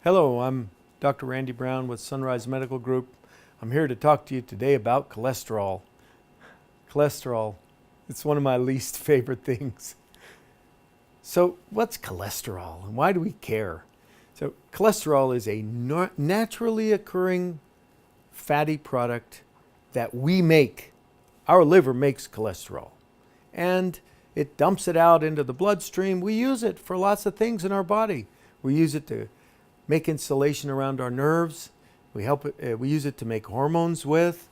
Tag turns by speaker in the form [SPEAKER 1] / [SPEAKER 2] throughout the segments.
[SPEAKER 1] Hello, I'm Dr. Randy Brown with Sunrise Medical Group. I'm here to talk to you today about cholesterol. Cholesterol, it's one of my least favorite things. So, what's cholesterol and why do we care? So, cholesterol is a naturally occurring fatty product that we make. Our liver makes cholesterol and it dumps it out into the bloodstream. We use it for lots of things in our body. We use it to make insulation around our nerves. We use it to make hormones with.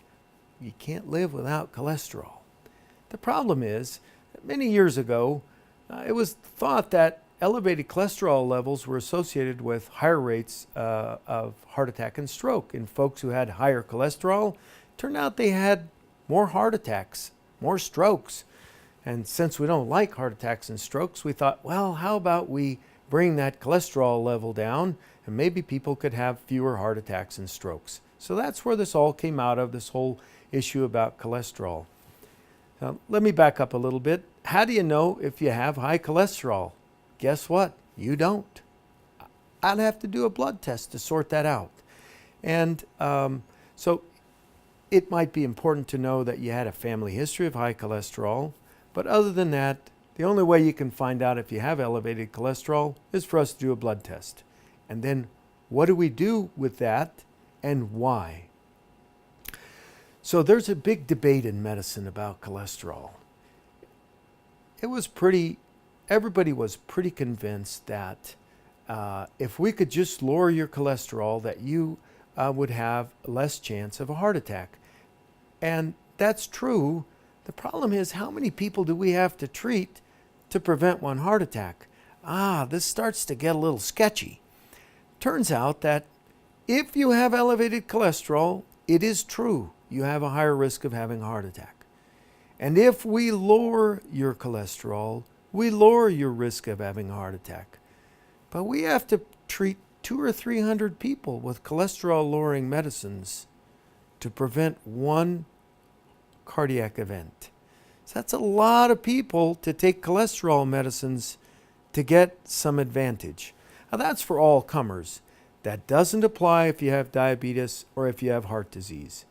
[SPEAKER 1] You can't live without cholesterol. The problem is that many years ago, it was thought that elevated cholesterol levels were associated with higher rates of heart attack and stroke. In folks who had higher cholesterol, it turned out they had more heart attacks, more strokes. And since we don't like heart attacks and strokes, we thought, well, how about we bring that cholesterol level down and maybe people could have fewer heart attacks and strokes. So that's where this all came out of, this whole issue about cholesterol. Now, let me back up a little bit. How do you know if you have high cholesterol? Guess what? You don't. I'd have to do a blood test to sort that out. And so it might be important to know that you had a family history of high cholesterol. But other than that, the only way you can find out if you have elevated cholesterol is for us to do a blood test. And then what do we do with that and why? So there's a big debate in medicine about cholesterol. Everybody was pretty convinced that if we could just lower your cholesterol, that you would have less chance of a heart attack. And that's true. The problem is, how many people do we have to treat to prevent one heart attack? This starts to get a little sketchy. Turns out that if you have elevated cholesterol, it is true you have a higher risk of having a heart attack. And if we lower your cholesterol, we lower your risk of having a heart attack. But we have to treat 200 or 300 people with cholesterol-lowering medicines to prevent one cardiac event. So that's a lot of people to take cholesterol medicines to get some advantage. Now that's for all comers. That doesn't apply if you have diabetes or if you have heart disease.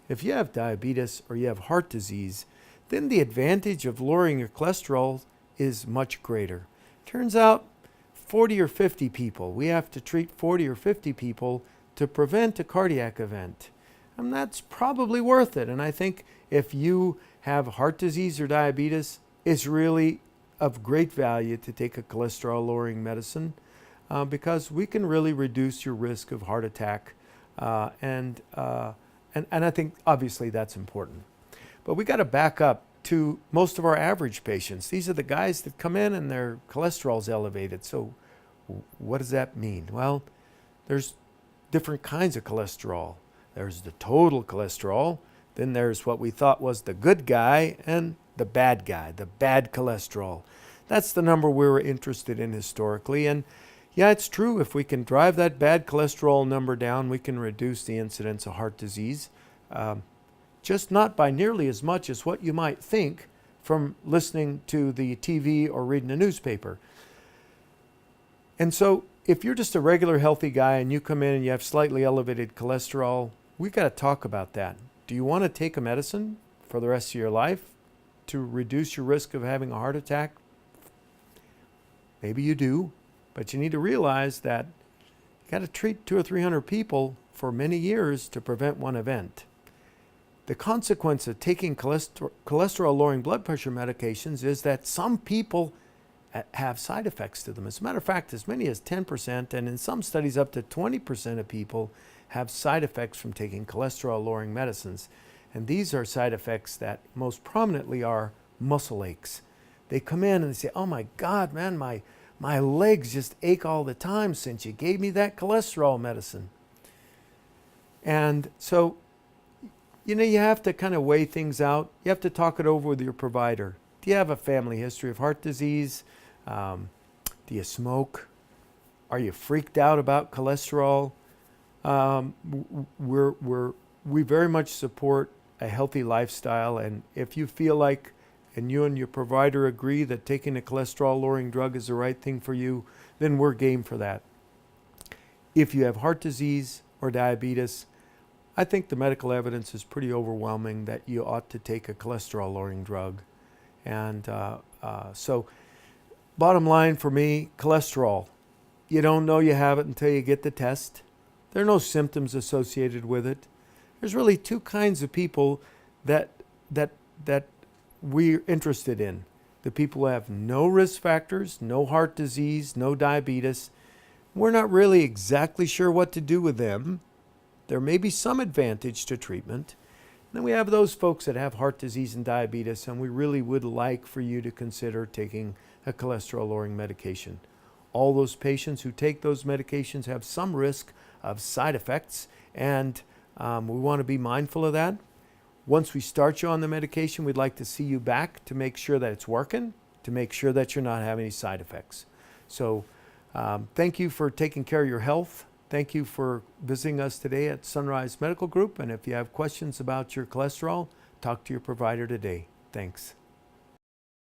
[SPEAKER 1] If you have diabetes or you have heart disease, then the advantage of lowering your cholesterol is much greater. Turns out 40 or 50 people, we have to treat 40 or 50 people to prevent a cardiac event. And that's probably worth it. And I think if you have heart disease or diabetes, it's really of great value to take a cholesterol-lowering medicine because we can really reduce your risk of heart attack. And I think obviously that's important. But we got to back up to most of our average patients. These are the guys that come in and their cholesterol's elevated. So what does that mean? Well, there's different kinds of cholesterol. There's the total cholesterol. Then there's what we thought was the good guy and the bad guy, the bad cholesterol. That's the number we were interested in historically. And yeah, it's true. If we can drive that bad cholesterol number down, we can reduce the incidence of heart disease. Just not by nearly as much as what you might think from listening to the TV or reading a newspaper. And so if you're just a regular healthy guy and you come in and you have slightly elevated cholesterol, we got to talk about that. Do you want to take a medicine for the rest of your life to reduce your risk of having a heart attack? Maybe you do, but you need to realize that you got to treat 200 or 300 people for many years to prevent one event. The consequence of taking cholesterol-lowering blood pressure medications is that some people have side effects to them. As a matter of fact, as many as 10%, and in some studies up to 20% of people have side effects from taking cholesterol-lowering medicines. And these are side effects that most prominently are muscle aches. They come in and they say, oh my God, man, my legs just ache all the time since you gave me that cholesterol medicine. And so, you have to kind of weigh things out. You have to talk it over with your provider. Do you have a family history of heart disease? Do you smoke? Are you freaked out about cholesterol? We very much support a healthy lifestyle, and if you feel like, and you and your provider agree that taking a cholesterol-lowering drug is the right thing for you, then we're game for that. If you have heart disease or diabetes, I think the medical evidence is pretty overwhelming that you ought to take a cholesterol-lowering drug. And so bottom line for me, cholesterol. You don't know you have it until you get the test. There are no symptoms associated with it. There's really two kinds of people that we're interested in. The people who have no risk factors, no heart disease, no diabetes. We're not really exactly sure what to do with them. There may be some advantage to treatment. Then we have those folks that have heart disease and diabetes, and we really would like for you to consider taking a cholesterol-lowering medication. All those patients who take those medications have some risk of side effects, and we want to be mindful of that. Once we start you on the medication, we'd like to see you back to make sure that it's working, to make sure that you're not having any side effects. So thank you for taking care of your health. Thank you for visiting us today at Sunrise Medical Group. And if you have questions about your cholesterol, talk to your provider today. Thanks.